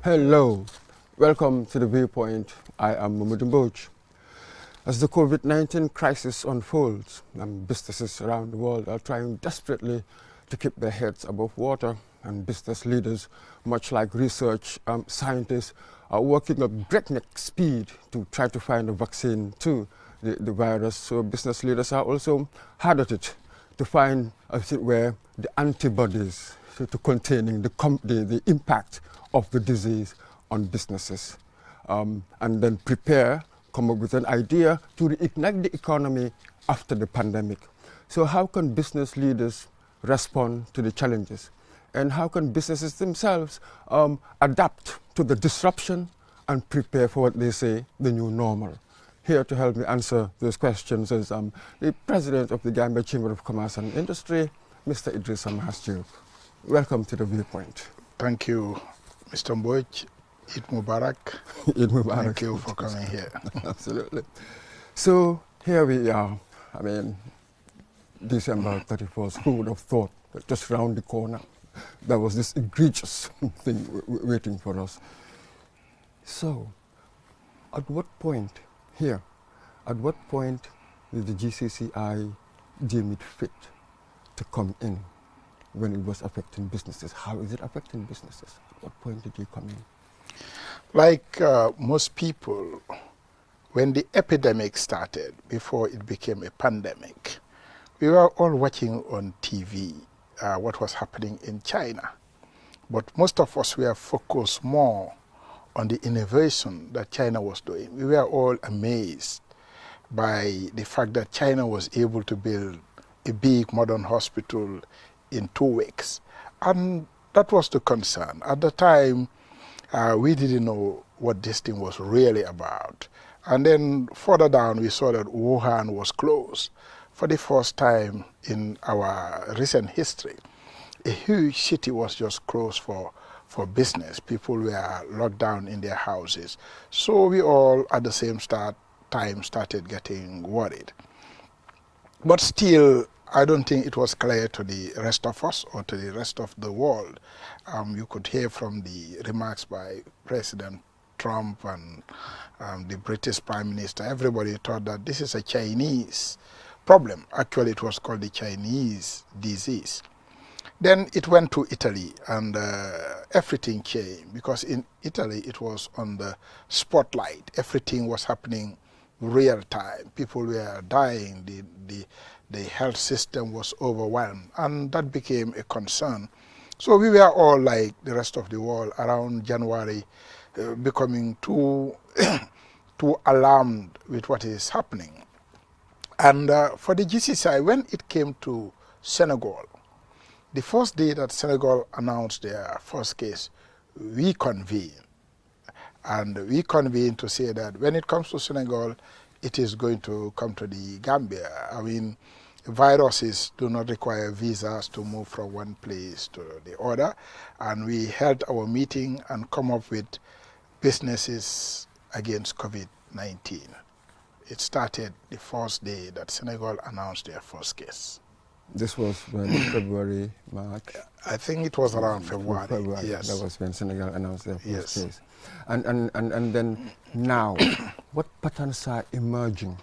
Hello, welcome to the Viewpoint. I am Mamadou Mboj. As the COVID-19 crisis unfolds, businesses around the world are trying desperately to keep their heads above water, and business leaders, much like research scientists, are working at breakneck speed to try to find a vaccine to the virus. So business leaders are also hard at it to find, as it were, the antibodies to containing the impact of the disease on businesses, and then come up with an idea to reignite the economy after the pandemic. So how can business leaders respond to the challenges? And how can businesses themselves adapt to the disruption and prepare for what they say the new normal? Here to help me answer those questions is the President of the Gambia Chamber of Commerce and Industry, Mr. Idris Mahasjub. Welcome to the Viewpoint. Thank you, Mr. Mboj. Eid Mubarak. Eid Mubarak. Thank you for coming here. Absolutely. So here we are. I mean, December 31st, who would have thought that just round the corner there was this egregious thing waiting for us. So, at what point did the GCCI deem it fit to come in when it was affecting businesses? How is it affecting businesses? At what point did you come in? Like most people, when the epidemic started, before it became a pandemic, we were all watching on TV what was happening in China. But most of us were focused more on the innovation that China was doing. We were all amazed by the fact that China was able to build a big modern hospital in 2 weeks. And that was the concern. At the time, we didn't know what this thing was really about. And then further down, we saw that Wuhan was closed. For the first time in our recent history, a huge city was just closed for business. People were locked down in their houses. So we all, at the same time, started getting worried. But still, I don't think it was clear to the rest of us or to the rest of the world. You could hear from the remarks by President Trump and the British Prime Minister. Everybody thought that this is a Chinese problem. Actually, it was called the Chinese disease. Then it went to Italy, and everything changed, because in Italy it was on the spotlight. Everything was happening real time. People were dying. The health system was overwhelmed, and that became a concern. So we were all, like the rest of the world, around January, becoming too alarmed with what is happening. And for the GCCI, when it came to Senegal, the first day that Senegal announced their first case, we convened. And we convened to say that when it comes to Senegal, it is going to come to the Gambia. I mean, viruses do not require visas to move from one place to the other. And we held our meeting and come up with businesses against COVID-19. It started the first day that Senegal announced their first case. This was when February, March? I think it was around February. Yes. That was when Senegal announced their first case. And then now, what patterns are emerging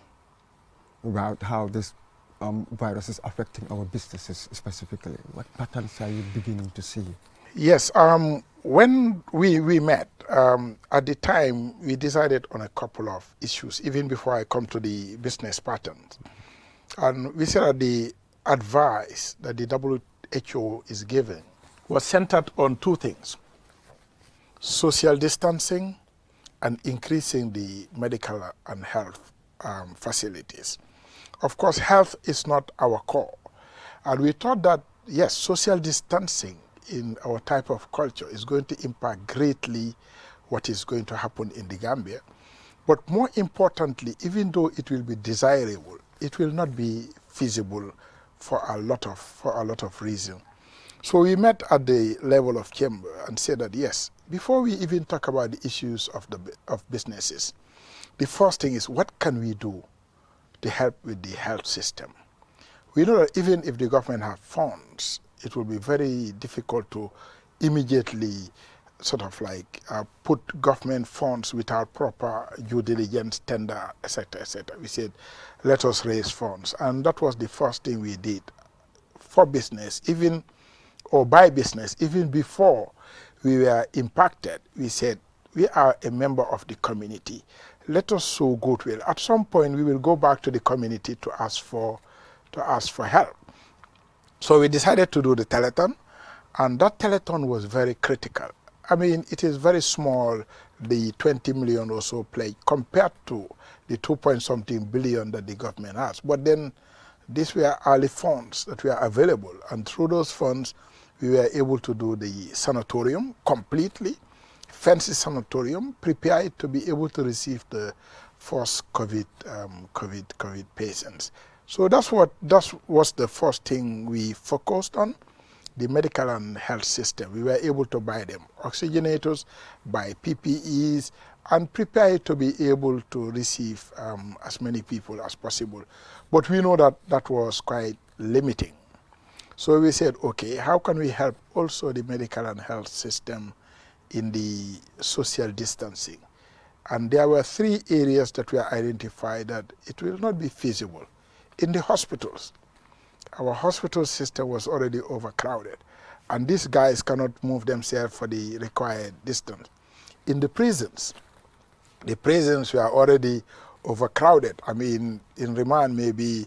about how this virus is affecting our businesses specifically? What patterns are you beginning to see? Yes, when we met, at the time, we decided on a couple of issues, even before I come to the business patterns. And we said that the advice that the WHO is giving was centered on 2 things: social distancing and increasing the medical and health facilities. Of course, health is not our core. And we thought that, yes, social distancing in our type of culture is going to impact greatly what is going to happen in the Gambia. But more importantly, even though it will be desirable, it will not be feasible for a lot of reasons. So we met at the level of chamber and said that, yes, before we even talk about the issues of businesses, the first thing is, what can we do to help with the health system? We know that even if the government have funds, it will be very difficult to immediately sort of like put government funds without proper due diligence, tender, etc., etc. We said, let us raise funds. And that was the first thing we did for business, even, or by business, even before we were impacted. We said, we are a member of the community. Let us show goodwill. At some point, we will go back to the community to ask for help. So we decided to do the telethon, and that telethon was very critical. I mean, it is very small, the 20 million or so pledge, compared to the 2-point-something billion that the government has. But then these were early funds that were available, and through those funds, we were able to do the sanatorium completely, fancy sanatorium, prepared to be able to receive the first COVID patients. So that was the first thing we focused on. The medical and health system. We were able to buy them oxygenators, buy PPEs, and prepare to be able to receive as many people as possible. But we know that that was quite limiting. So we said, okay, how can we help also the medical and health system in the social distancing? And there were 3 areas that were identified that it will not be feasible. In the hospitals, our hospital system was already overcrowded, and these guys cannot move themselves for the required distance. In the prisons were already overcrowded. I mean, in remand, maybe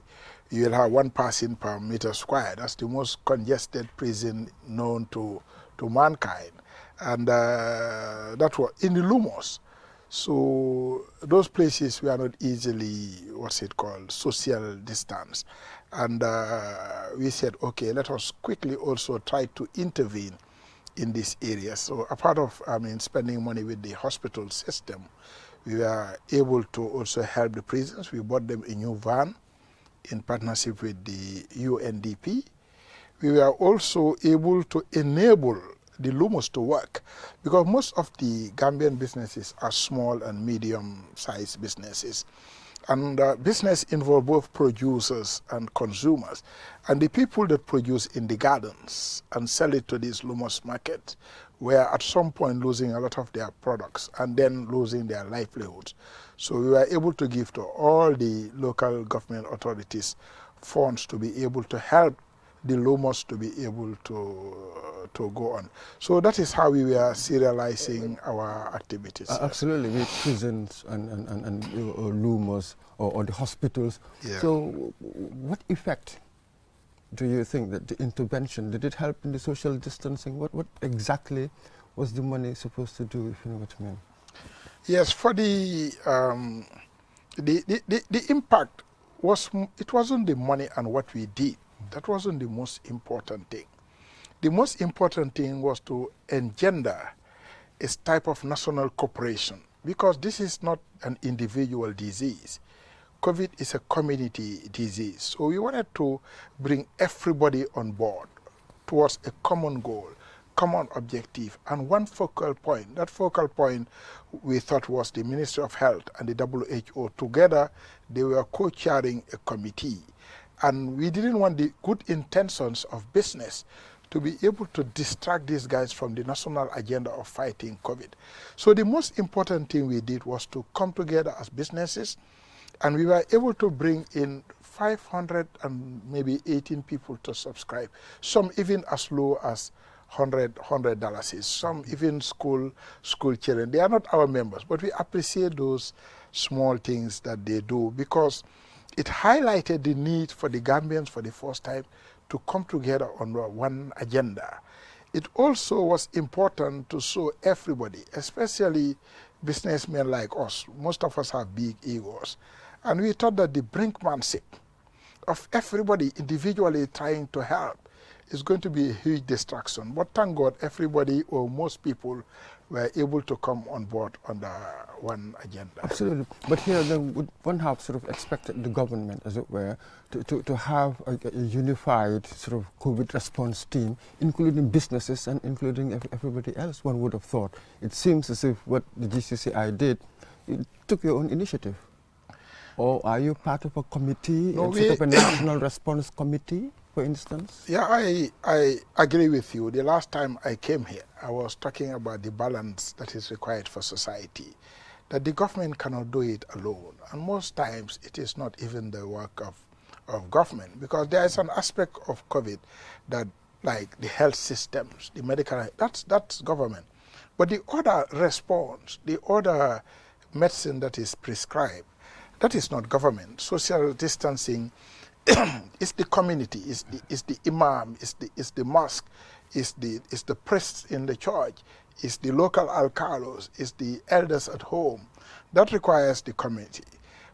you will have 1 person per meter square. That's the most congested prison known to mankind. And that was in the Lumos. So those places were not easily, social distance. And we said, okay, let us quickly also try to intervene in this area. So apart of spending money with the hospital system, we were able to also help the prisons. We bought them a new van in partnership with the UNDP. We were also able to enable the Lumos to work, because most of the Gambian businesses are small and medium-sized businesses. And business involves both producers and consumers. And the people that produce in the gardens and sell it to these Lumos markets were at some point losing a lot of their products and then losing their livelihoods. So we were able to give to all the local government authorities funds to be able to help the Lumos to be able to go on. So that is how we were serializing our activities. Absolutely, with prisons and Lumos or the hospitals. Yeah. So what effect do you think that the intervention, did it help in the social distancing? What exactly was the money supposed to do, if you know what I mean? Yes, for the impact it wasn't the money and what we did. That wasn't the most important thing. The most important thing was to engender a type of national cooperation, because this is not an individual disease. COVID is a community disease. So we wanted to bring everybody on board towards a common goal, common objective, and one focal point. That focal point we thought was the Ministry of Health and the WHO. Together, they were co-chairing a committee. And we didn't want the good intentions of business to be able to distract these guys from the national agenda of fighting COVID. So the most important thing we did was to come together as businesses, and we were able to bring in 500 and maybe 18 people to subscribe, some even as low as $100, some even school children. They are not our members, but we appreciate those small things that they do, because it highlighted the need for the Gambians for the first time to come together on one agenda. It also was important to show everybody, especially businessmen like us. Most of us have big egos. And we thought that the brinkmanship of everybody individually trying to help is going to be a huge distraction. But thank God, everybody or most people were able to come on board under one agenda. Absolutely. But here, then, would one have sort of expected the government, as it were, to have a unified sort of COVID response team, including businesses and including everybody else, one would have thought. It seems as if what the GCCI did, it took your own initiative. Or are you part of a committee, sort of a national response committee? for instance? Yeah, I agree with you. The last time I came here, I was talking about the balance that is required for society, that the government cannot do it alone. And most times it is not even the work of government, because there is an aspect of COVID that, like the health systems, the medical, that's government. But the other response, the other medicine that is prescribed, that is not government. Social distancing it's the community, it's the imam, it's the mosque, it's the priest in the church, it's the local alcalos, it's the elders at home. That requires the community.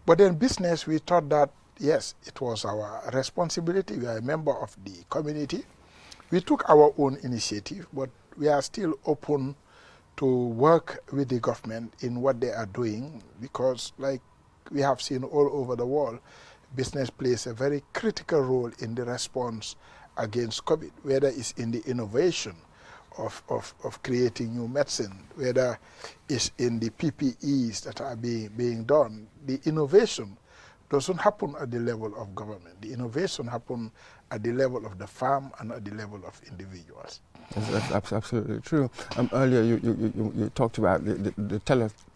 But in business, we thought that, yes, it was our responsibility. We are a member of the community. We took our own initiative, but we are still open to work with the government in what they are doing, because like we have seen all over the world, business plays a very critical role in the response against COVID, whether it's in the innovation of creating new medicine, whether it's in the PPEs that are being done. The innovation doesn't happen at the level of government. The innovation happens at the level of the farm and at the level of individuals. That's absolutely true. Earlier you talked about the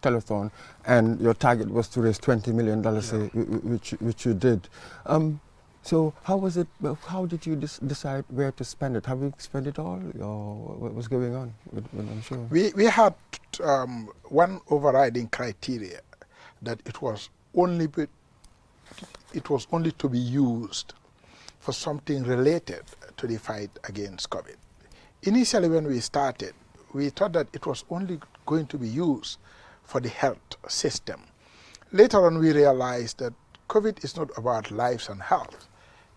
telethon, and your target was to raise $20 million, which you did. So how was it? How did you decide where to spend it? Have you spent it all, or what was going on? I'm sure we had one overriding criteria, that it was only to be used for something related to the fight against COVID. Initially, when we started, we thought that it was only going to be used for the health system. Later on, we realized that COVID is not about lives and health.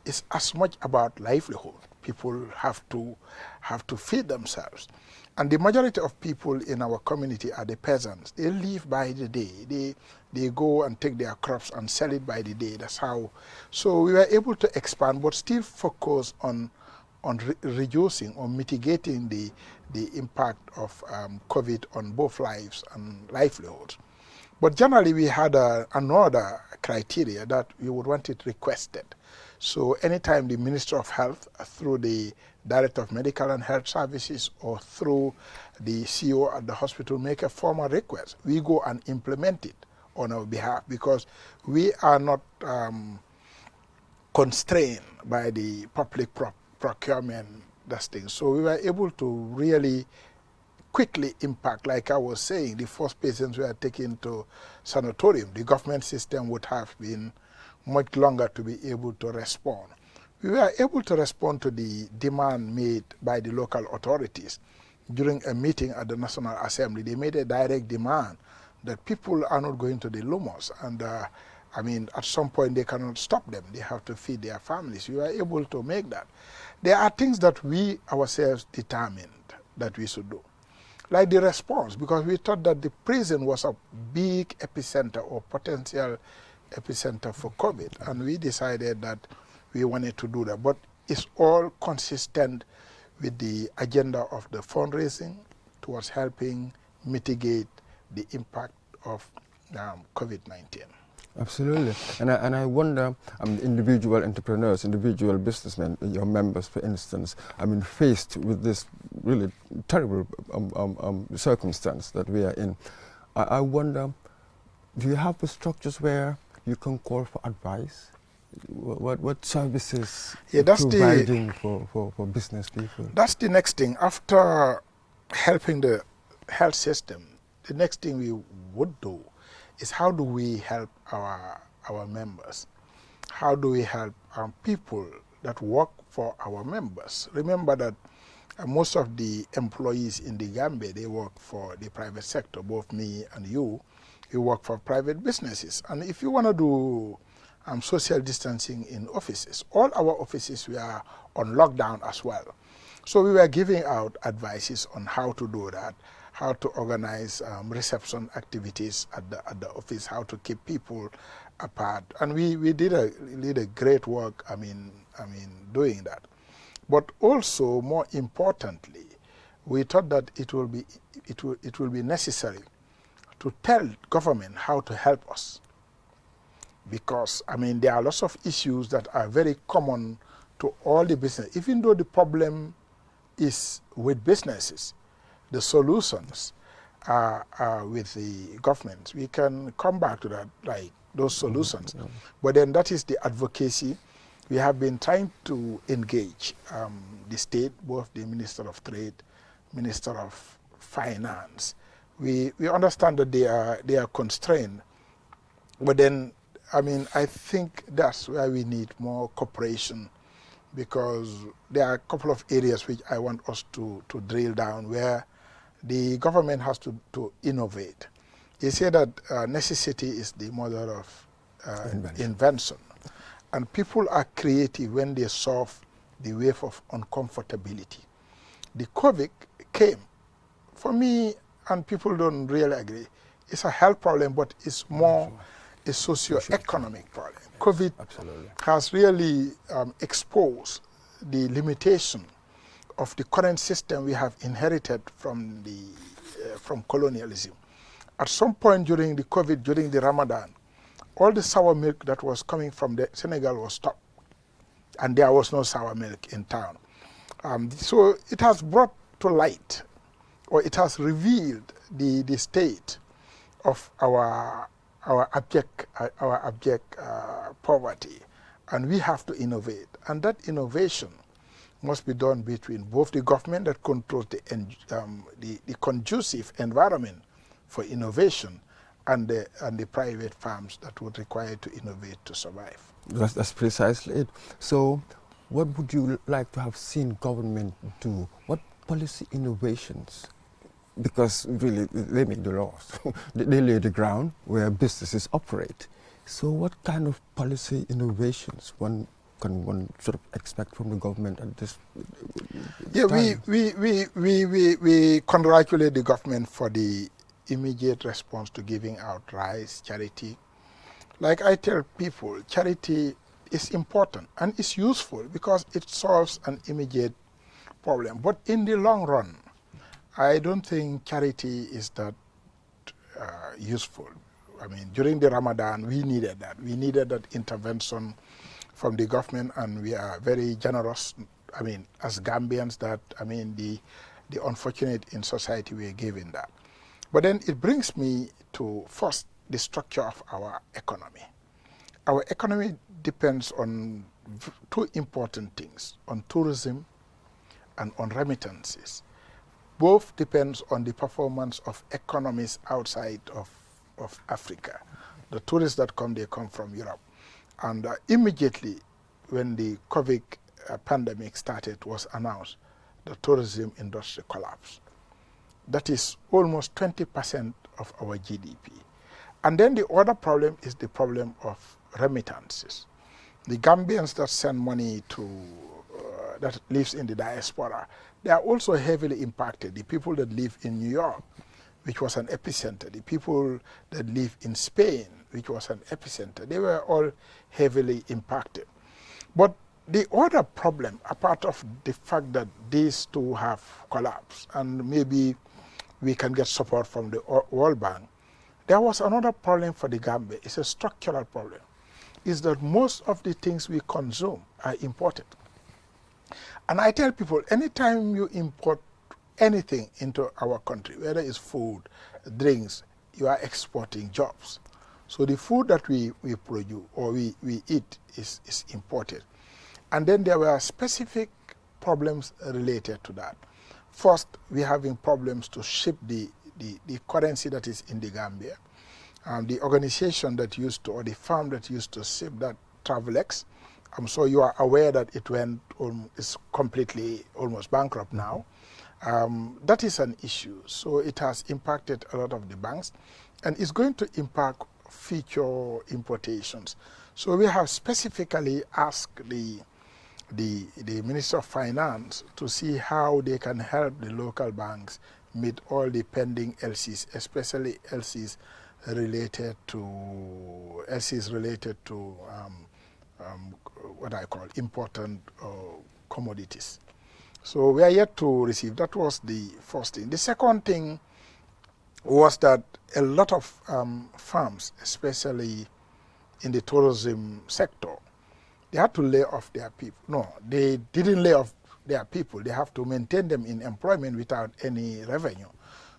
It's as much about livelihood. People have to feed themselves. And the majority of people in our community are the peasants. They live by the day. They go and take their crops and sell it by the day. That's how. So we were able to expand, but still focus on reducing or mitigating the impact of COVID on both lives and livelihoods. But generally, we had another criteria that we would want it requested. So anytime the Minister of Health, through the Director of Medical and Health Services or through the CEO at the hospital, make a formal request, we go and implement it on our behalf, because we are not constrained by the public procurement thing. So we were able to really quickly impact. Like I was saying, the first patients were taken to sanatorium. The government system would have been much longer to be able to respond. We were able to respond to the demand made by the local authorities. During a meeting at the National Assembly, they made a direct demand that people are not going to the Lumos, and I mean, at some point they cannot stop them. They have to feed their families. We were able to make that. There are things that we ourselves determined that we should do, like the response, because we thought that the prison was a big epicenter or potential epicenter for COVID, and we decided that we wanted to do that. But it's all consistent with the agenda of the fundraising towards helping mitigate the impact of COVID-19. Absolutely. And I wonder, individual entrepreneurs, individual businessmen, your members, for instance, faced with this really terrible circumstance that we are in, I wonder, do you have the structures where you can call for advice? What services providing for business people? That's the next thing. After helping the health system, the next thing we would do is how do we help our members? How do we help people that work for our members? Remember that most of the employees in the Gambia, they work for the private sector. Both me and you work for private businesses. And if you want to do social distancing in offices, all our offices were on lockdown as well. So we were giving out advices on how to do that, how to organize reception activities at the office, how to keep people apart, and we did a great work. Doing that. But also, more importantly, we thought that it will be necessary to tell government how to help us, because there are lots of issues that are very common to all the business, even though the problem is with businesses, the solutions are with the governments. We can come back to that, like those solutions. But then that is the advocacy. We have been trying to engage the state, both the Minister of Trade, Minister of Finance. We understand that they are constrained, but then I think that's where we need more cooperation, because there are a couple of areas which I want us to drill down where the government has to innovate. They say that necessity is the mother of invention. And people are creative when they solve the wave of uncomfortability. The COVID came. For me, and people don't really agree, it's a health problem, but it's more a socio-economic problem. COVID has really exposed the limitation of the current system we have inherited from colonialism. At some point during the COVID, during the Ramadan, all the sour milk that was coming from the Senegal was stopped, and there was no sour milk in town. So it has brought to light, or it has revealed the state of our abject poverty, and we have to innovate. And that innovation must be done between both the government that controls the conducive environment for innovation and the private firms that would require to innovate to survive. That's precisely it. So what would you like to have seen government do? What policy innovations? Because really, they make the laws. They lay the ground where businesses operate. So what kind of policy innovations can one sort of expect from the government at this time? We congratulate the government for the immediate response to giving out rice, charity. Like I tell people, charity is important and it's useful because it solves an immediate problem. But in the long run, I don't think charity is that useful. During the Ramadan, we needed that. We needed that intervention from the government, and we are very generous. As Gambians, that the unfortunate in society, we are given that. But then it brings me to first the structure of our economy. Our economy depends on two important things, on tourism and on remittances. Both depends on the performance of economies outside of Africa. The tourists that come, they come from Europe. And immediately when the COVID pandemic started, was announced, the tourism industry collapsed. That is almost 20% of our GDP. And then the other problem is the problem of remittances. The Gambians that send money to, that lives in the diaspora, they are also heavily impacted. The people that live in New York, which was an epicenter, the people that live in Spain, which was an epicenter, they were all heavily impacted. But the other problem, apart of the fact that these two have collapsed, and maybe we can get support from the World Bank, there was another problem for the Gambia. It's a structural problem. Is that most of the things we consume are imported. And I tell people, anytime you import anything into our country, whether it's food, drinks, you are exporting jobs. So the food that we produce or we eat is imported. And then there were specific problems related to that. First, we're having problems to ship the currency that is in the Gambia. The organization that used to, or the firm that used to ship that, Travelex, I'm sure you are aware that it is completely almost bankrupt now. That is an issue. So it has impacted a lot of the banks, and it's going to impact future importations. So we have specifically asked the Minister of Finance to see how they can help the local banks meet all the pending LCs, especially LCs related to what I call important commodities. So we are yet to receive. That was the first thing. The second thing was that a lot of firms, especially in the tourism sector, they had to lay off their people. No, they didn't lay off their people. They have to maintain them in employment without any revenue.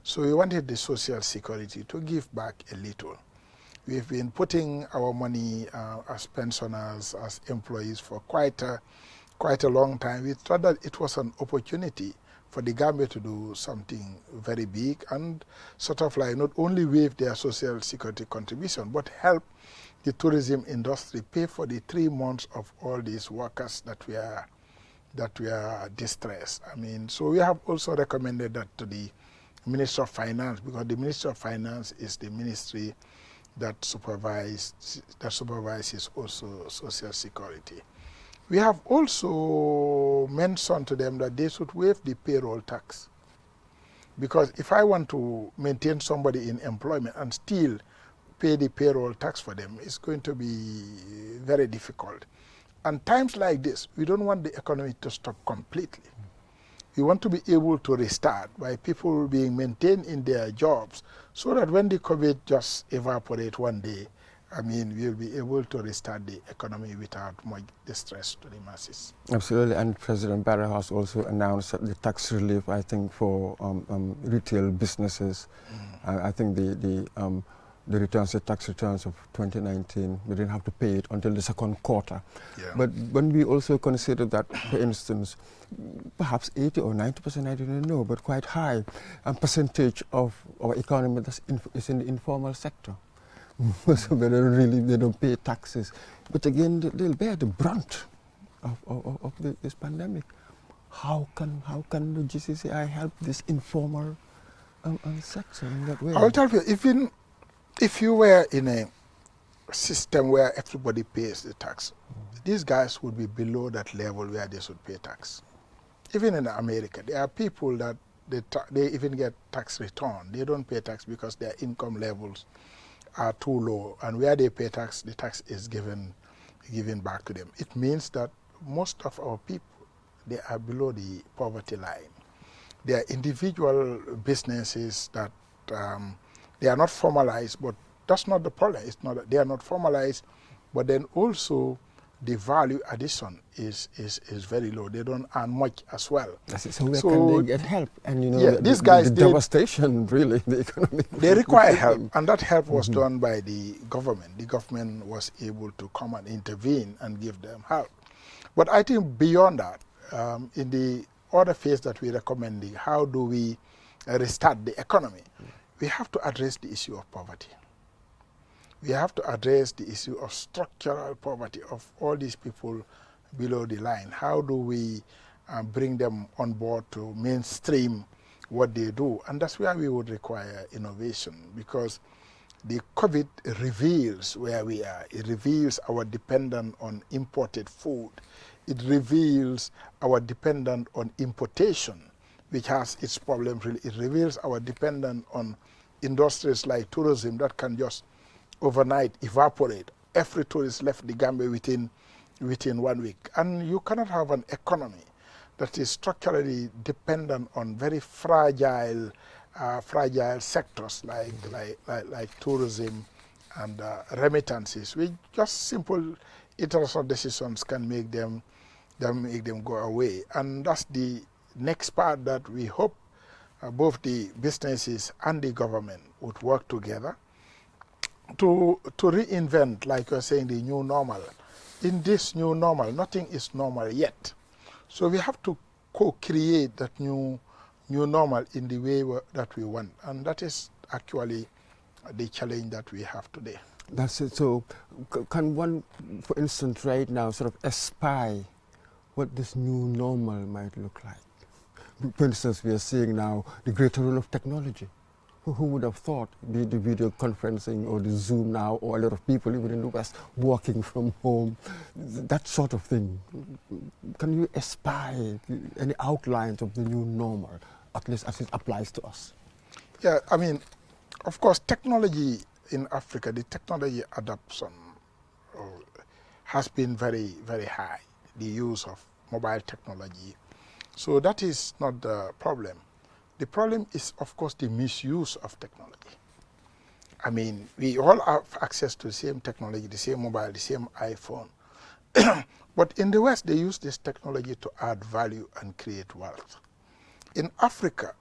So we wanted the social security to give back a little. We've been putting our money as pensioners, as employees for quite a long time. We thought that it was an opportunity for the Gambia to do something very big and sort of like not only waive their social security contribution, but help the tourism industry pay for the 3 months of all these workers that were distressed. I mean, so we have also recommended that to the Minister of Finance, because the Minister of Finance is the ministry that supervises also social security. We have also mentioned to them that they should waive the payroll tax. Because if I want to maintain somebody in employment and still pay the payroll tax for them, it's going to be very difficult. And times like this, we don't want the economy to stop completely. We want to be able to restart by people being maintained in their jobs so that when the COVID just evaporate one day, I mean, we'll be able to restart the economy without much distress to the masses. Absolutely, and President Barrow has also announced the tax relief, I think, for retail businesses. I think the returns, the tax returns of 2019, we didn't have to pay it until the second quarter. Yeah. But when we also consider that, for instance, perhaps 80 or 90%, I don't know, but quite high percentage of our economy is in the informal sector. So they don't pay taxes. But again, they'll bear the brunt of this pandemic. How can the GCCI help this informal sector in that way? I'll tell you, if you were in a system where everybody pays the tax, these guys would be below that level where they should pay tax. Even in America, there are people that they even get tax return. They don't pay tax because their income levels are too low, and where they pay tax, the tax is given back to them. It means that most of our people, they are below the poverty line. They are individual businesses that they are not formalized, but that's not the problem. It's not that they are not formalized, but then also the value addition is very low. They don't earn much as well. So where can they get help? And you know, yeah, these guys, the devastation, really, the economic. They require help, and that help was done by the government. The government was able to come and intervene and give them help. But I think beyond that, in the other phase that we're recommending, how do we restart the economy? We have to address the issue of poverty. We have to address the issue of structural poverty of all these people below the line. How do we bring them on board to mainstream what they do? And that's where we would require innovation, because the COVID reveals where we are. It reveals our dependence on imported food. It reveals our dependence on importation, which has its problems. It reveals our dependence on industries like tourism that can just overnight evaporate. Every tourist left the Gambia within 1 week. And you cannot have an economy that is structurally dependent on very fragile sectors like tourism and remittances, which just simple international decisions can make them go away. And that's the next part that we hope both the businesses and the government would work together to reinvent, like you're saying, the new normal. In this new normal, nothing is normal yet. So we have to co-create that new normal in the way that we want. And that is actually the challenge that we have today. That's it. So can one, for instance, right now sort of espy what this new normal might look like? For instance, we are seeing now the greater role of technology. Who would have thought the video conferencing or the Zoom now, or a lot of people even in the West working from home, that sort of thing? Can you espy any outlines of the new normal, at least as it applies to us? Yeah, I mean, of course, technology in Africa, the technology adoption has been very, very high, the use of mobile technology. So that is not the problem. The problem is, of course, the misuse of technology. I mean, we all have access to the same technology, the same mobile, the same iPhone. But in the West, they use this technology to add value and create wealth. In Africa,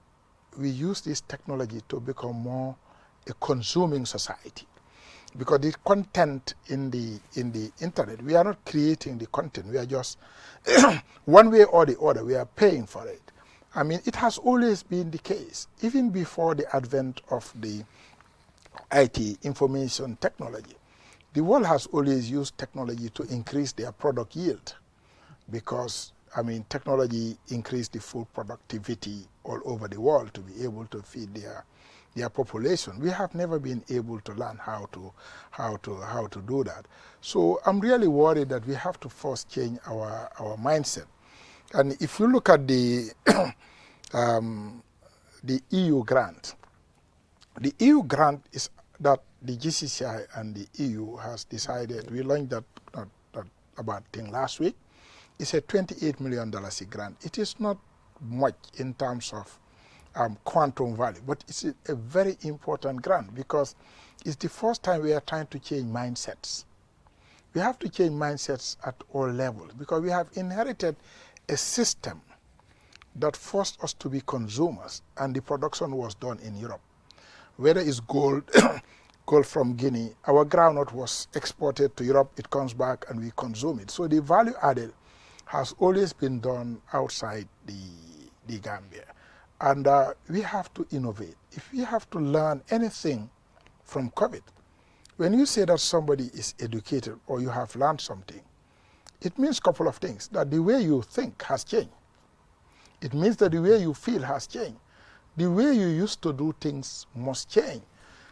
we use this technology to become more a consuming society. Because the content in the internet, we are not creating the content. We are just, one way or the other, we are paying for it. I mean, it has always been the case, even before the advent of the IT, information technology. The world has always used technology to increase their product yield because, I mean, technology increased the food productivity all over the world to be able to feed their population. We have never been able to learn how to do that. So I'm really worried that we have to first change our mindset. And if you look at the the EU grant is that the GCCI and the EU has decided. We launched that about thing last week. It's a $28 million grant. It is not much in terms of quantum value, but it's a very important grant because it's the first time we are trying to change mindsets. We have to change mindsets at all levels because we have inherited a system that forced us to be consumers, and the production was done in Europe. Whether it's gold, gold from Guinea, our groundnut was exported to Europe, it comes back and we consume it. So the value added has always been done outside the Gambia. And we have to innovate. If we have to learn anything from COVID, when you say that somebody is educated or you have learned something, it means a couple of things. That the way you think has changed. It means that the way you feel has changed. The way you used to do things must change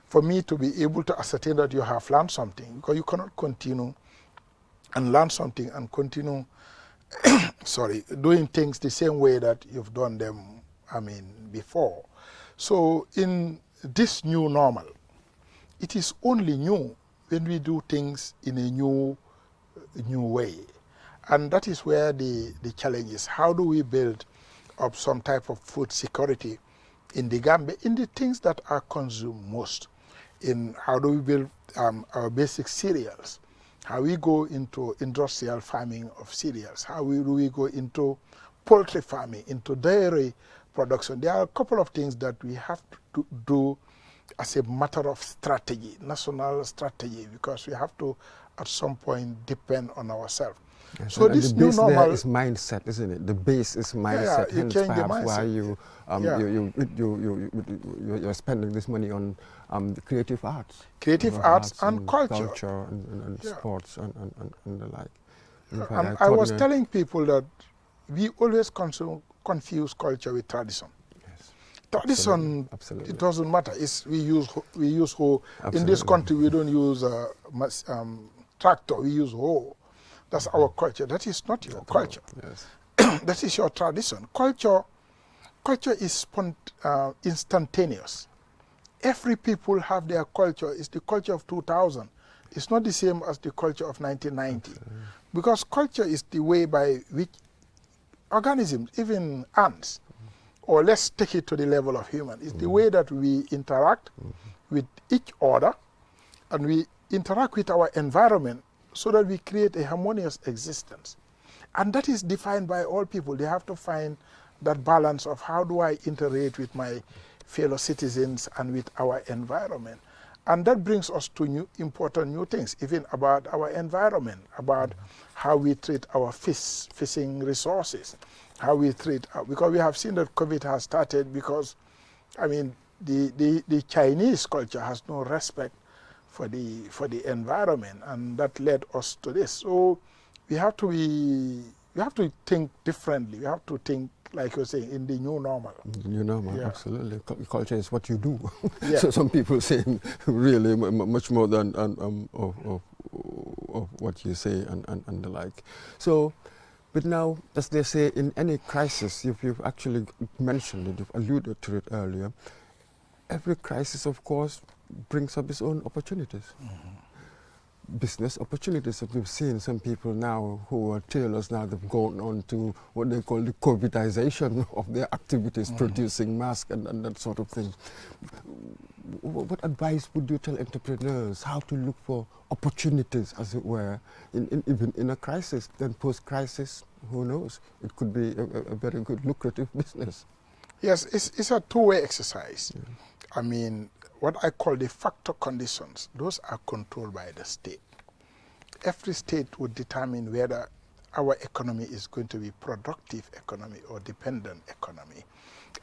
for me to be able to ascertain that you have learned something, because you cannot continue and learn something and continue doing things the same way that you've done them, before. So in this new normal, it is only new when we do things in a new way. And that is where the challenge is. How do we build up some type of food security in the Gambia, in the things that are consumed most? In how do we build our basic cereals? How we go into industrial farming of cereals? How do we go into poultry farming, into dairy production? There are a couple of things that we have to do as a matter of strategy, national strategy, because we have to, at some point, depend on ourselves. Yes, so and this the new base normal there is mindset, isn't it? The base is mindset. you Hence, change the perhaps mindset. why you're spending this money on the creative arts, arts and culture, and sports and the like. And I was telling people that we always confuse culture with tradition. Yes. Tradition, Absolutely. it doesn't matter. We use hoe. In this country, we don't use tractor. We use hoe. That's our culture. That is not your culture. Yes. That is your tradition. Culture is instantaneous. Every people have their culture. It's the culture of 2000. It's not the same as the culture of 1990. Absolutely. Because culture is the way by which organisms, even ants, or let's take it to the level of human, it's the way that we interact with each other, and we interact with our environment so that we create a harmonious existence. And that is defined by all people. They have to find that balance of how do I interact with my fellow citizens and with our environment. And that brings us to important new things, even about our environment, about how we treat our fishing resources, how we treat, because we have seen that COVID has started because, the Chinese culture has no respect for the environment, and that led us to this. So we have to think differently. We have to think, like you're saying, in the new normal. New normal, yeah. Absolutely. Culture is what you do. Yeah. So some people say really much more than of what you say and the like. So, but now, as they say, in any crisis, you've actually mentioned it, you've alluded to it earlier, every crisis, of course, brings up its own opportunities. Business opportunities that we've seen. Some people now who are tailors now, they've gone on to what they call the COVIDization of their activities, producing masks and that sort of thing. what advice would you tell entrepreneurs how to look for opportunities, as it were, even in a crisis? Then post-crisis, who knows? It could be a very good lucrative business. Yes, it's a two-way exercise. Yeah. I mean, what I call the factor conditions, those are controlled by the state. Every state would determine whether our economy is going to be productive economy or dependent economy.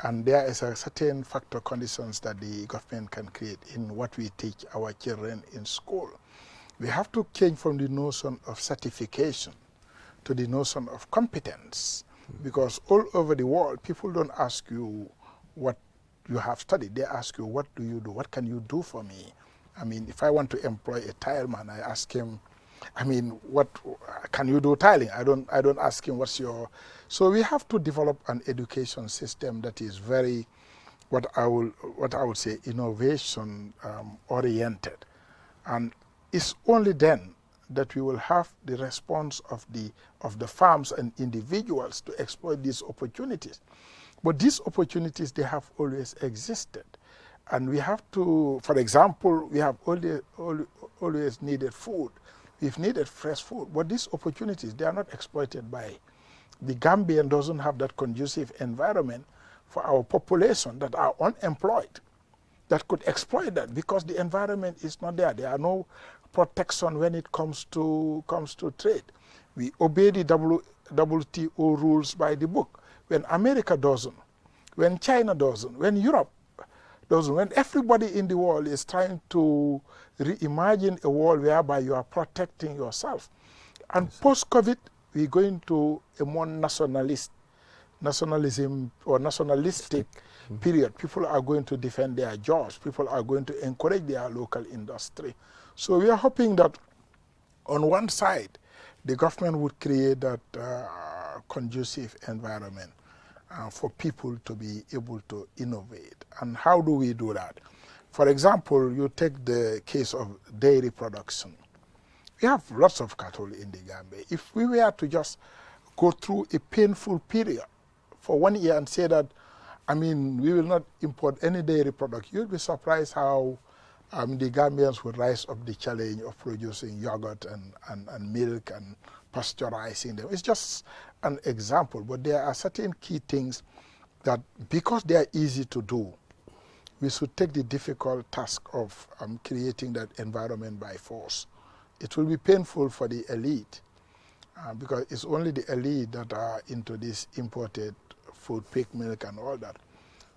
And there is a certain factor conditions that the government can create in what we teach our children in school. We have to change from the notion of certification to the notion of competence, because all over the world, people don't ask you what you have studied. They ask you, what do you do? What can you do for me? I mean, if I want to employ a tileman, I ask him, I mean, what can you do tiling? I don't ask him what's your. So we have to develop an education system that is very, what I would say, innovation oriented, and it's only then that we will have the response of the farms and individuals to exploit these opportunities. But these opportunities, they have always existed, and we have to. For example, we have always needed food. We've needed fresh food, but these opportunities, they are not exploited by. The Gambian doesn't have that conducive environment for our population that are unemployed, that could exploit that, because the environment is not there. There are no protection when it comes to trade. We obey the WTO rules by the book. When America doesn't, when China doesn't, when Europe doesn't, when everybody in the world is trying to reimagine a world whereby you are protecting yourself. And post-COVID, we're going to a more nationalistic period. People are going to defend their jobs. People are going to encourage their local industry. So we are hoping that on one side, the government would create that conducive environment for people to be able to innovate. And how do we do that? For example, you take the case of dairy production. We have lots of cattle in the Gambia. If we were to just go through a painful period for 1 year and say that, I mean, we will not import any dairy product, you'd be surprised how the Gambians would rise up the challenge of producing yogurt and milk and pasteurizing them. It's just an example, but there are certain key things that, because they are easy to do, we should take the difficult task of creating that environment by force. It will be painful for the elite, because it's only the elite that are into this imported food, pig milk and all that.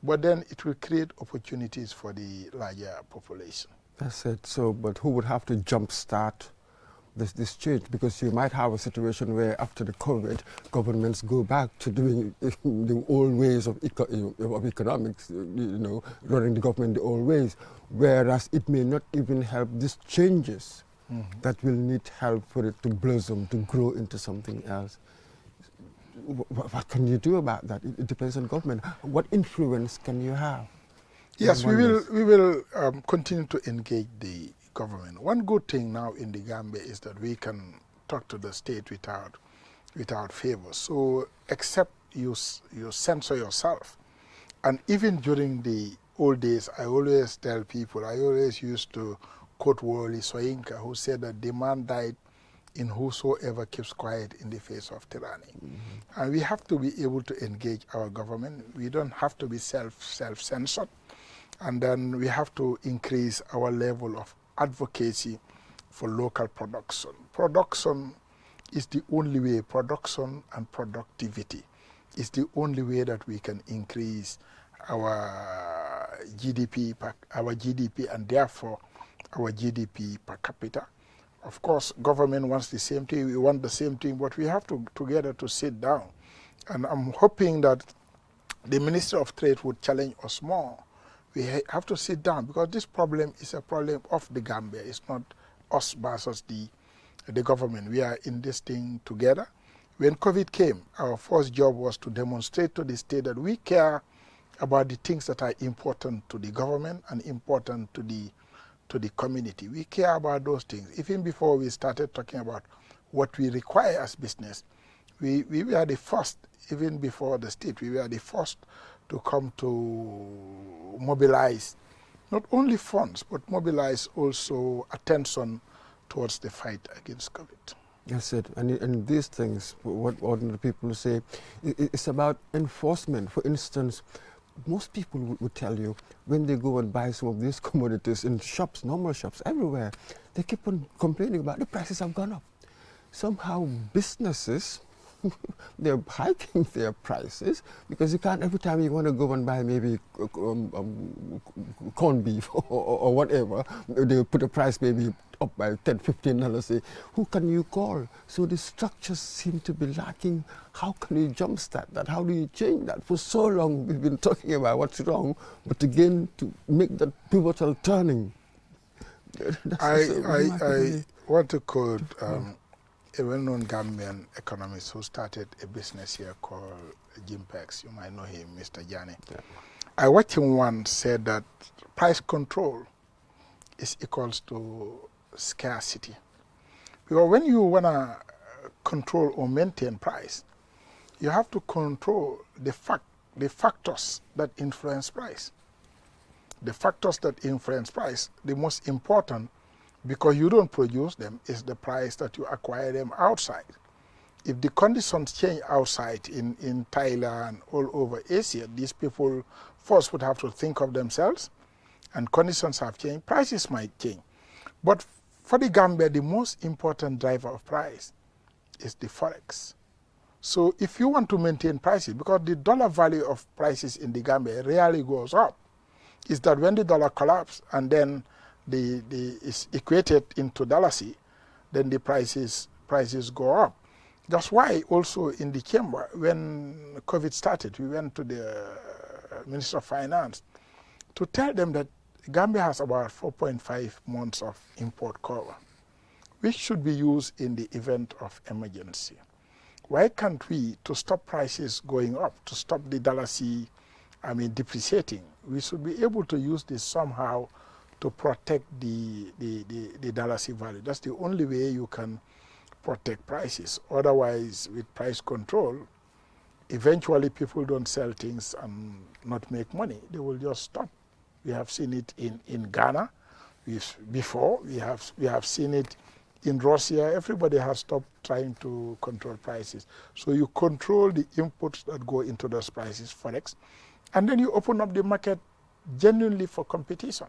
But then it will create opportunities for the larger population. That's it. So, but who would have to jumpstart this change? Because you might have a situation where after the COVID, governments go back to doing the old ways of economics, running the government the old ways, whereas it may not even help these changes that will need help for it to blossom, to grow into something else. What can you do about that? It depends on government. What influence can you have? Yes, we will continue to engage the government. One good thing now in the Gambia is that we can talk to the state without favor. So except you censor yourself. And even during the old days, I always tell people, I always used to quote Wole Soyinka, who said that the man died in whosoever keeps quiet in the face of tyranny. And we have to be able to engage our government. We don't have to be self-censored. And then we have to increase our level of advocacy for local production. Production is the only way, production and productivity is the only way that we can increase our GDP and therefore our GDP per capita. Of course, government wants the same thing, we want the same thing, but we have to together to sit down. And I'm hoping that the Ministry of Trade would challenge us more. We have to sit down, because this problem is a problem of the Gambia. It's not us versus the government. We are in this thing together. When COVID came, our first job was to demonstrate to the state that we care about the things that are important to the government and important to the community. We care about those things. Even before we started talking about what we require as business, we were the first, even before the state, we were the first to come to mobilize not only funds, but mobilize also attention towards the fight against COVID. That's it. And these things, what ordinary people say, it's about enforcement. For instance, most people would tell you when they go and buy some of these commodities in shops, normal shops, everywhere, they keep on complaining about the prices have gone up. Somehow businesses, they're hiking their prices because you can't, every time you want to go and buy maybe corned beef or whatever, they'll put a price maybe up by $10, $15, say, who can you call? So the structures seem to be lacking. How can you jumpstart that? How do you change that? For so long we've been talking about what's wrong, but again to make that pivotal turning. I want to quote a well-known Gambian economist who started a business here called Jimpex. You might know him, Mr. Jani. Yeah. I watched him once said that price control is equals to scarcity. Because when you want to control or maintain price, you have to control the factors that influence price. The factors that influence price, the most important, because you don't produce them, is the price that you acquire them outside. If the conditions change outside in Thailand, all over Asia, these people first would have to think of themselves, and conditions have changed, prices might change. But for the Gambia, the most important driver of price is the forex. So if you want to maintain prices, because the dollar value of prices in the Gambia rarely goes up, is that when the dollar collapses and then is equated into dollars, then the prices go up. That's why also in the chamber, when COVID started, we went to the Minister of Finance to tell them that Gambia has about 4.5 months of import cover, which should be used in the event of emergency. Why can't we, to stop prices going up, to stop the dollar depreciating, we should be able to use this somehow to protect the dollar value. That's the only way you can protect prices. Otherwise, with price control, eventually people don't sell things and not make money. They will just stop. We have seen it in Ghana. We have seen it in Russia. Everybody has stopped trying to control prices. So you control the inputs that go into those prices, forex, and then you open up the market genuinely for competition.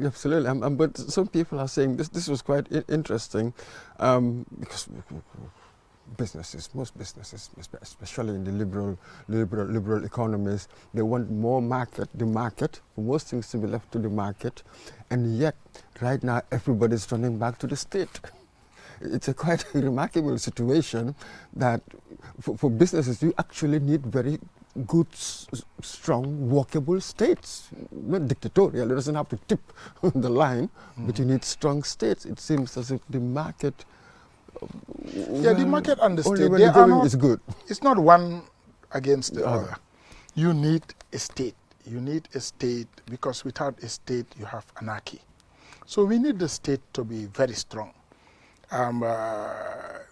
Absolutely, but some people are saying this was quite interesting because most businesses, especially in the liberal economies, they want more the market, for most things to be left to the market, and yet right now everybody's running back to the state. It's a quite remarkable situation that for businesses you actually need very good, strong, workable states, not dictatorial. It doesn't have to tip the line, but you need strong states. It seems as if the market... the market and the state, they are not, is good. It's not one against the other. You need a state. You need a state because without a state, you have anarchy. So we need the state to be very strong.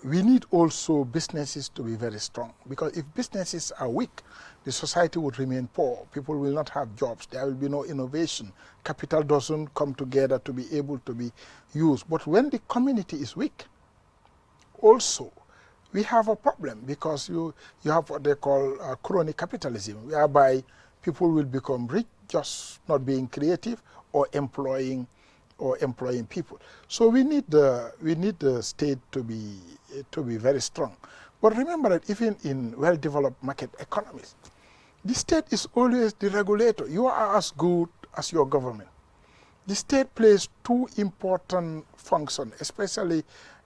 We need also businesses to be very strong, because if businesses are weak, the society would remain poor. People will not have jobs. There will be no innovation. Capital doesn't come together to be able to be used. But when the community is weak, also, we have a problem, because you have what they call crony capitalism, whereby people will become rich just not being creative or employing people. So we need the state to be very strong. But remember that even in well-developed market economies, the state is always the regulator. You are as good as your government. The state plays two important functions, especially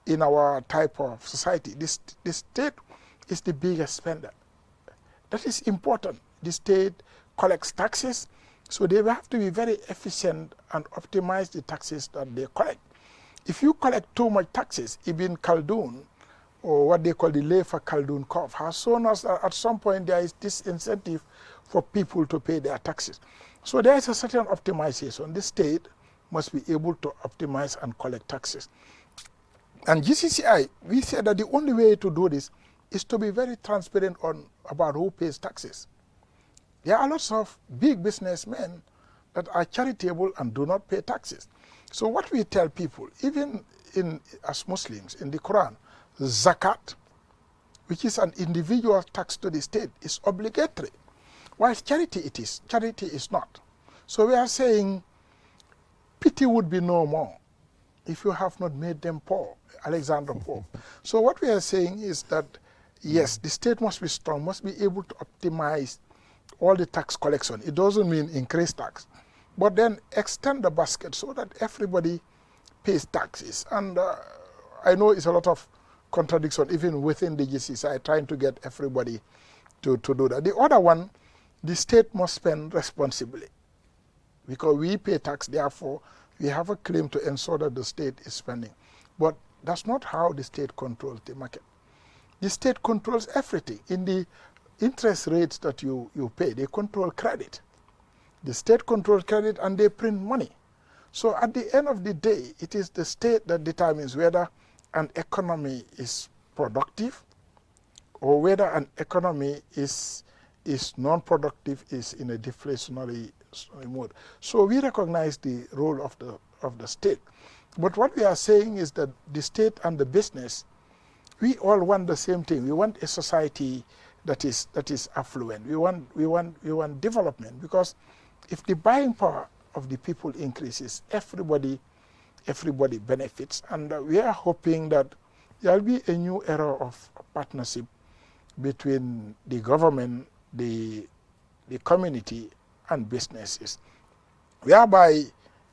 in our type of society. The state is the biggest spender. That is important. The state collects taxes, so they have to be very efficient and optimize the taxes that they collect. If you collect too much taxes, Ibn Khaldun, or what they call the Leifa Khaldun curve, has shown us that at some point there is this incentive for people to pay their taxes. So there is a certain optimization. The state must be able to optimize and collect taxes. And GCCI, we said that the only way to do this is to be very transparent about who pays taxes. There are lots of big businessmen that are charitable and do not pay taxes. So what we tell people, even as Muslims, in the Quran, zakat, which is an individual tax to the state, is obligatory. Whilst charity is not. So we are saying pity would be no more if you have not made them poor, Alexander Pope. So what we are saying is that, yes, the state must be strong, must be able to optimize all the tax collection. It doesn't mean increase tax, but then extend the basket so that everybody pays taxes. And I know it's a lot of contradiction even within the GCCI, trying to get everybody to do that. The other one, the state must spend responsibly because we pay tax, therefore we have a claim to ensure that the state is spending. But that's not how the state controls the market. The state controls everything. In the interest rates that you pay, they control credit. The state controls credit and they print money. So at the end of the day, it is the state that determines whether an economy is productive or whether an economy is non-productive, is in a deflationary mode. So we recognize the role of the state. But what we are saying is that the state and the business, we all want the same thing. We want a society that is affluent. We want development, because if the buying power of the people increases, everybody benefits. And we are hoping that there will be a new era of partnership between the government, the community, and businesses, whereby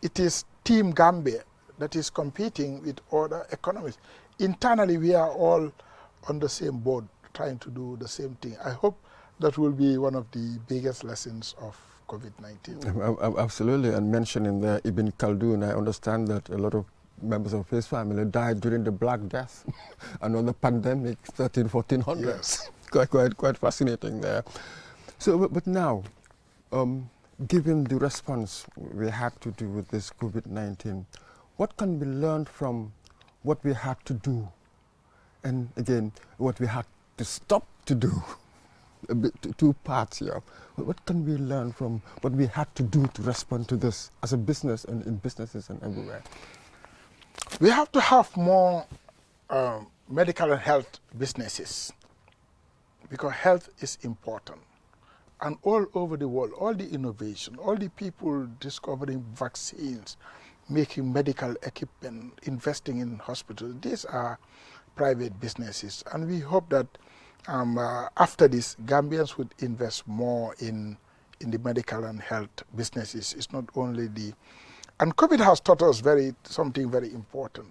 it is Team Gambia that is competing with other economies. Internally, we are all on the same board, trying to do the same thing. I hope that will be one of the biggest lessons of COVID-19. Absolutely, and mentioning there Ibn Khaldun, I understand that a lot of members of his family died during the Black Death and on the pandemic, 1400s. Yes. Quite fascinating there. So, but now, given the response we had to do with this COVID-19, what can be learned from what we had to do, and again, what we had to stop to do? A bit, two parts here. What can we learn from what we had to do to respond to this as a business and in businesses and everywhere? We have to have more medical and health businesses, because health is important. And all over the world, all the innovation, all the people discovering vaccines, making medical equipment, investing in hospitals, these are private businesses. And we hope that after this, Gambians would invest more in the medical and health businesses. It's not only and COVID has taught us something very important.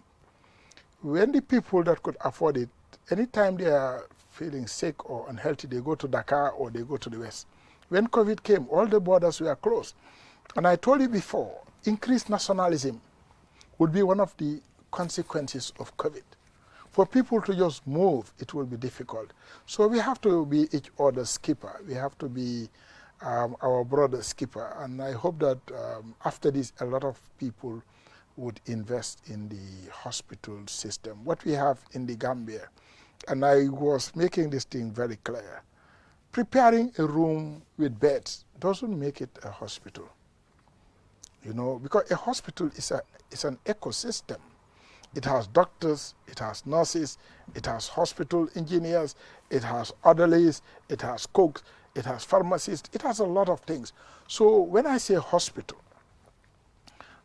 When the people that could afford it, anytime they are feeling sick or unhealthy, they go to Dakar or they go to the West. When COVID came, all the borders were closed. And I told you before, increased nationalism would be one of the consequences of COVID. For people to just move, it will be difficult. So we have to be each other's keeper. We have to be our brother's keeper. And I hope that after this, a lot of people would invest in the hospital system. What we have in the Gambia, and I was making this thing very clear, preparing a room with beds doesn't make it a hospital. You know, because a hospital is an ecosystem. It has doctors, it has nurses, it has hospital engineers, it has orderlies, it has cooks, it has pharmacists, it has a lot of things. So when I say hospital,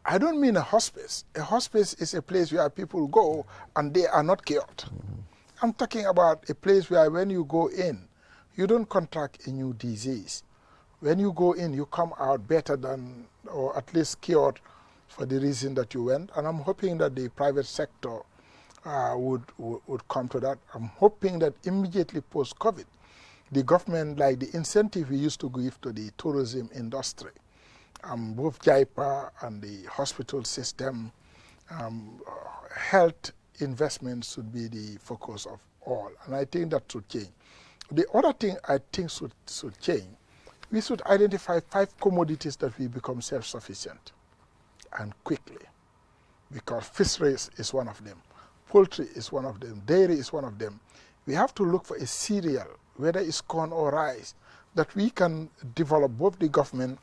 I don't mean a hospice. A hospice is a place where people go and they are not cured. Mm-hmm. I'm talking about a place where when you go in, you don't contract a new disease. When you go in, you come out better than, or at least cured for the reason that you went. And I'm hoping that the private sector would come to that. I'm hoping that immediately post-COVID, the government, like the incentive we used to give to the tourism industry, both JIPA and the hospital system, health investments should be the focus of all. And I think that should change. The other thing I think should change, we should identify 5 commodities that we become self-sufficient, and quickly, because fisheries is one of them, poultry is one of them, dairy is one of them. We have to look for a cereal, whether it's corn or rice, that we can develop, both the government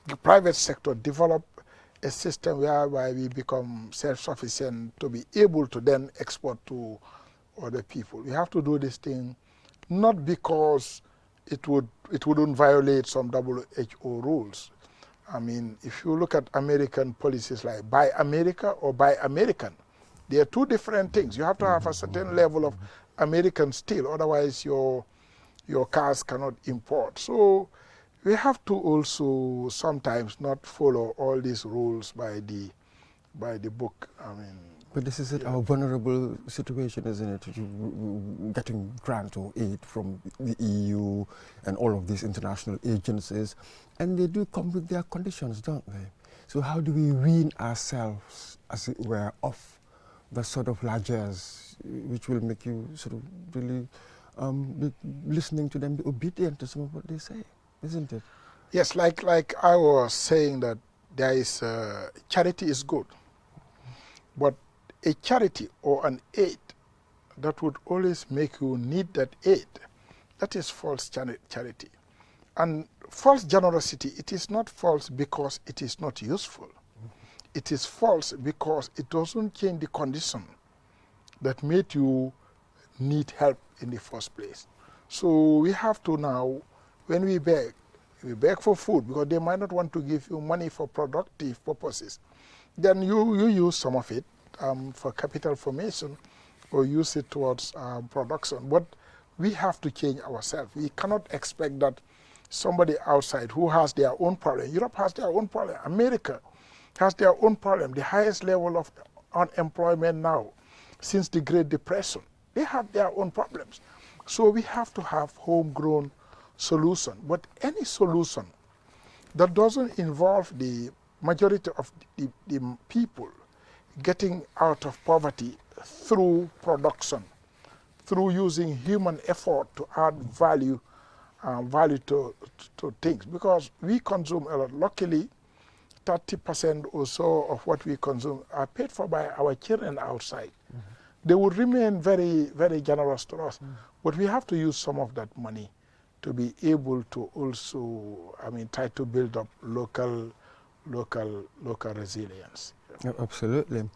the private sector develop a system whereby we become self-sufficient to be able to then export to other people. We have to do this thing not because it wouldn't violate some WHO rules. I mean, if you look at American policies like Buy America or Buy American, they are two different things. You have to have a certain level of American steel, otherwise your cars cannot import. So we have to also sometimes not follow all these rules by the book. I mean, but this is our vulnerable situation, isn't it? Getting grant or aid from the EU and all of these international agencies, and they do come with their conditions, don't they? So how do we wean ourselves, as it were, off the sort of largesse which will make you sort of really be listening to them, be obedient to some of what they say, isn't it? Yes, like I was saying, that there is charity is good, but a charity or an aid that would always make you need that aid, that is false charity. And false generosity, it is not false because it is not useful. It is false because it doesn't change the condition that made you need help in the first place. So we have to now, when we beg for food because they might not want to give you money for productive purposes. Then you use some of it for capital formation or use it towards production. But we have to change ourselves. We cannot expect that somebody outside who has their own problem, Europe has their own problem, America has their own problem, the highest level of unemployment now since the Great Depression. They have their own problems. So we have to have homegrown solution. But any solution that doesn't involve the majority of the people getting out of poverty through production, through using human effort to add value to things. Because we consume a lot. Luckily, 30% or so of what we consume are paid for by our children outside. Mm-hmm. They would remain very, very generous to us. Mm-hmm. But we have to use some of that money to be able to also, try to build up local resilience. Yeah, absolutely.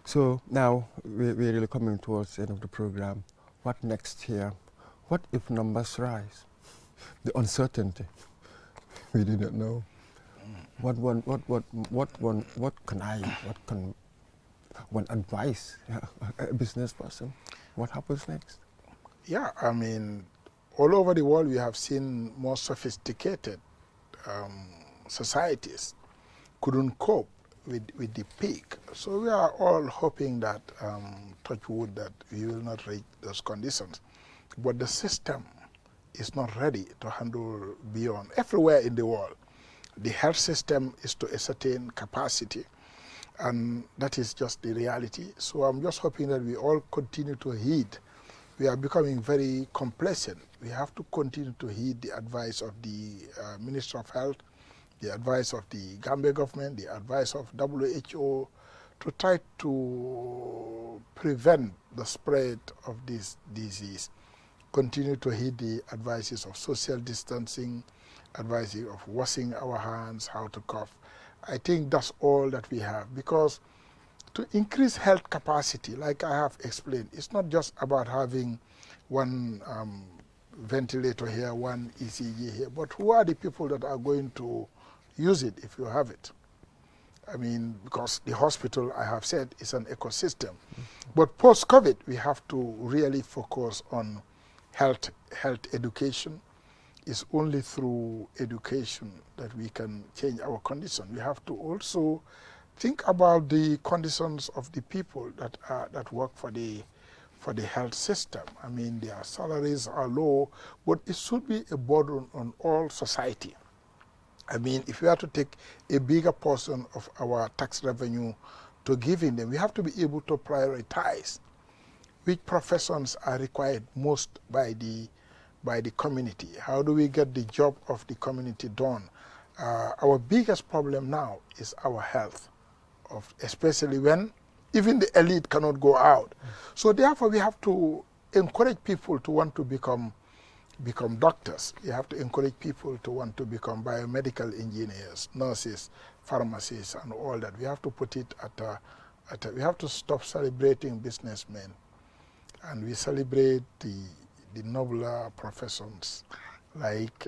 So now we're really coming towards the end of the program. What next here? What if numbers rise? The uncertainty. We do not know. What can one advise a business person? What happens next? Yeah, all over the world we have seen more sophisticated societies couldn't cope with the peak. So we are all hoping that, touch wood, that we will not reach those conditions. But the system is not ready to handle beyond. Everywhere in the world, the health system is to a certain capacity, and that is just the reality. So I'm just hoping that we all continue to heed. We are becoming very complacent. We have to continue to heed the advice of the Minister of Health, the advice of the Gambia government, the advice of WHO, to try to prevent the spread of this disease. Continue to heed the advices of social distancing, advices of washing our hands, how to cough. I think that's all that we have, because to increase health capacity, like I have explained, it's not just about having one ventilator here, one ECG here, but who are the people that are going to use it if you have it? Because the hospital, I have said, is an ecosystem. Mm-hmm. But post-COVID, we have to really focus on health education. It's only through education that we can change our condition. We have to also think about the conditions of the people that work for the health system. Their salaries are low, but it should be a burden on all society. If we are to take a bigger portion of our tax revenue to giving them, we have to be able to prioritize which professions are required most by the community. How do we get the job of the community done? Our biggest problem now is our health, especially when even the elite cannot go out. So therefore we have to encourage people to want to become become doctors. We have to encourage people to want to become biomedical engineers, nurses, pharmacists, and all that. We have to put it we have to stop celebrating businessmen, and we celebrate the nobler professions like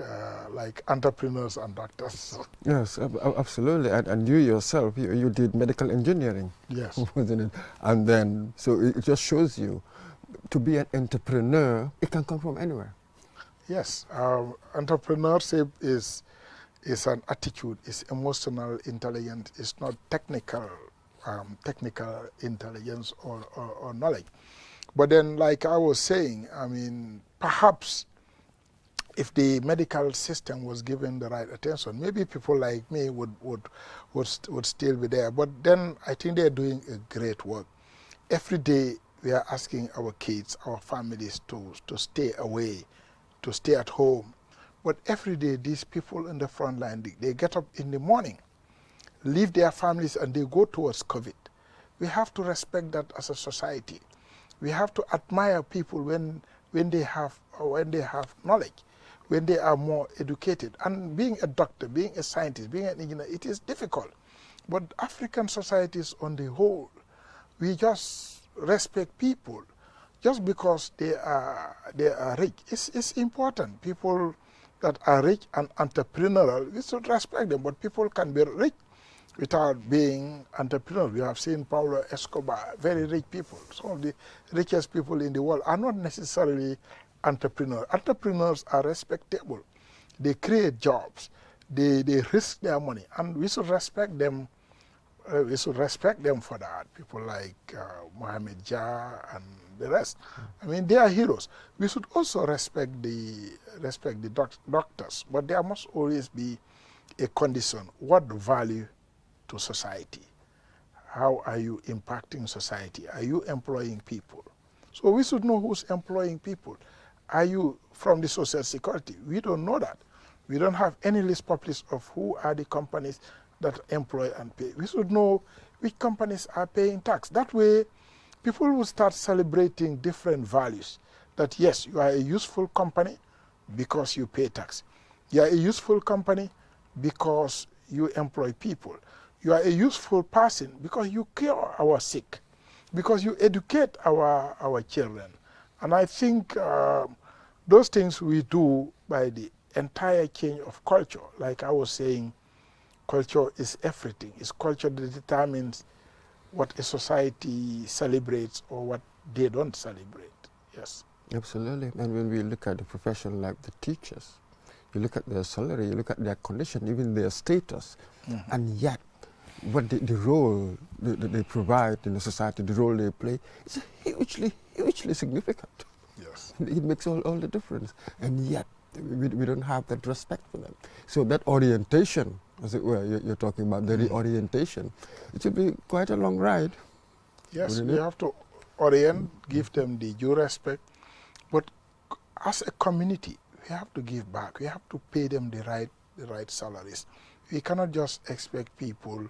entrepreneurs and doctors. Yes, absolutely. And you yourself, you did medical engineering. Yes. Wasn't it? And then, so it just shows you, to be an entrepreneur, it can come from anywhere. Yes, entrepreneurship is an attitude, it's emotional intelligence, it's not technical intelligence or knowledge. But then, like I was saying, I mean, perhaps if the medical system was given the right attention, maybe people like me would still be there. But then I think they're doing a great work. Every day we are asking our kids, our families to stay away, to stay at home. But every day these people in the front line, they get up in the morning, leave their families, and they go towards COVID. We have to respect that as a society. We have to admire people when they have knowledge, when they are more educated. And being a doctor, being a scientist, being an engineer, it is difficult. But African societies on the whole, we just respect people just because they are rich. It's important. People that are rich and entrepreneurial, we should respect them. But people can be rich without being entrepreneurs. We have seen Pablo Escobar, very rich people. Some of the richest people in the world are not necessarily entrepreneurs. Entrepreneurs are respectable. They create jobs. They risk their money, and we should respect them. We should respect them for that. People like Mohamed Jah and the rest. I mean, they are heroes. We should also respect the doctors, but there must always be a condition. What value to society? How are you impacting society? Are you employing people? So we should know who's employing people. Are you from the Social Security? We don't know that. We don't have any list published of who are the companies that employ and pay. We should know which companies are paying tax. That way, people will start celebrating different values. That yes, you are a useful company because you pay tax. You are a useful company because you employ people. You are a useful person because you cure our sick, because you educate our children. And I think those things we do by the entire change of culture. Like I was saying, culture is everything. It's culture that determines what a society celebrates or what they don't celebrate. Yes. Absolutely. And when we look at the profession like the teachers, you look at their salary, you look at their condition, even their status, and yet what the role that they provide in the society, the role they play, is hugely significant. Yes. It makes all the difference. And yet we don't have that respect for them. So that orientation, as it were, you're talking about the reorientation, it should be quite a long ride. Yes, we have to orient, give them the due respect, but as a community, we have to give back. We have to pay them the right salaries. We cannot just expect people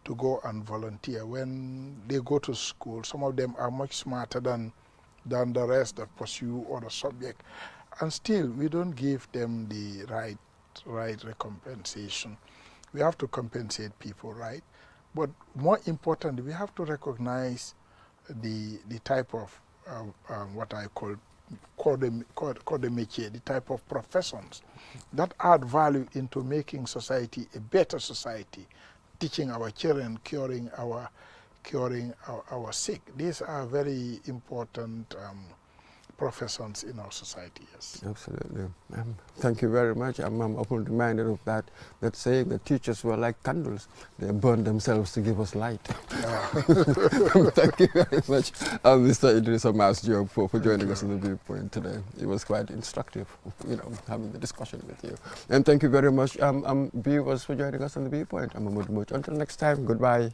to go and volunteer. When they go to school, some of them are much smarter than the rest that pursue other subject. And still, we don't give them the right recompensation. We have to compensate people, right? But more importantly, we have to recognize the type of what I call the métier, the type of professions that add value into making society a better society, teaching our children, curing our sick. These are very important professions in our society, yes. Absolutely. Thank you very much. I'm often reminded of that saying that teachers were like candles. They burn themselves to give us light. Thank you very much, Mr. Idrissa Mas Diop, for joining us on the Viewpoint today. It was quite instructive, having the discussion with you. And thank you very much, viewers, for joining us on the Viewpoint. I'm Mahmoud Much. Until next time, goodbye.